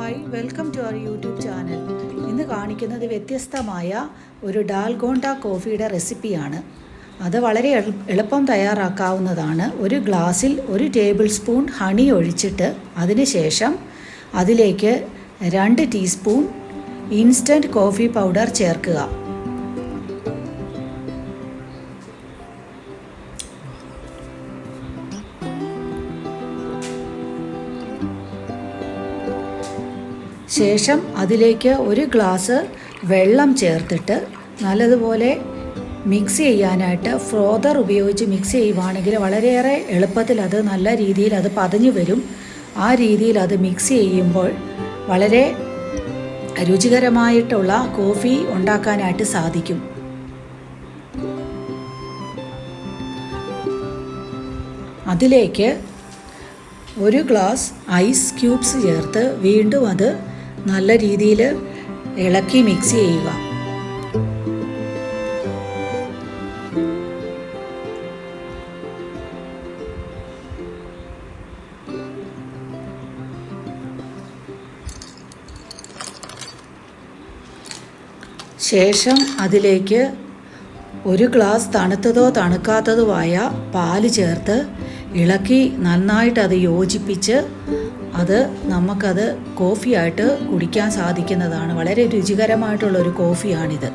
Hi, welcome to our YouTube channel. ഇന്ന് കാണിക്കുന്നത് വ്യത്യസ്തമായ ഒരു ഡാൽഗോണ്ട കോഫിയുടെ റെസിപ്പിയാണ്. അത് വളരെ എളുപ്പം തയ്യാറാക്കാവുന്നതാണ്. ഒരു ഗ്ലാസ്സിൽ 1 ടേബിൾ സ്പൂൺ ഹണി ഒഴിച്ചിട്ട് അതിനുശേഷം അതിലേക്ക് 2 ടീസ്പൂൺ ഇൻസ്റ്റൻറ്റ് കോഫി പൗഡർ ചേർക്കുക. ശേഷം അതിലേക്ക് 1 ഗ്ലാസ് വെള്ളം ചേർത്തിട്ട് നല്ലതുപോലെ മിക്സ് ചെയ്യാനായിട്ട് ഫ്രോദർ ഉപയോഗിച്ച് മിക്സ് ചെയ്യുവാണെങ്കിൽ വളരെയേറെ എളുപ്പത്തിൽ അത് നല്ല രീതിയിൽ അത് പതഞ്ഞു വരും. ആ രീതിയിൽ അത് മിക്സ് ചെയ്യുമ്പോൾ വളരെ രുചികരമായിട്ടുള്ള കോഫി ഉണ്ടാക്കാനായിട്ട് സാധിക്കും. അതിലേക്ക് 1 ഗ്ലാസ് ഐസ് ക്യൂബ്സ് ചേർത്ത് വീണ്ടും അത് നല്ല രീതിയിൽ ഇളക്കി മിക്സ് ചെയ്യുക. ശേഷം അതിലേക്ക് 1 ഗ്ലാസ് തണുത്തതോ തണുക്കാത്തതുമായ പാല് ചേർത്ത് ഇളക്കി നന്നായിട്ട് അത് യോജിപ്പിച്ച് അത് നമുക്കത് കോഫിയായിട്ട് കുടിക്കാൻ സാധിക്കുന്നതാണ്. വളരെ രുചികരമായിട്ടുള്ളൊരു കോഫിയാണിത്.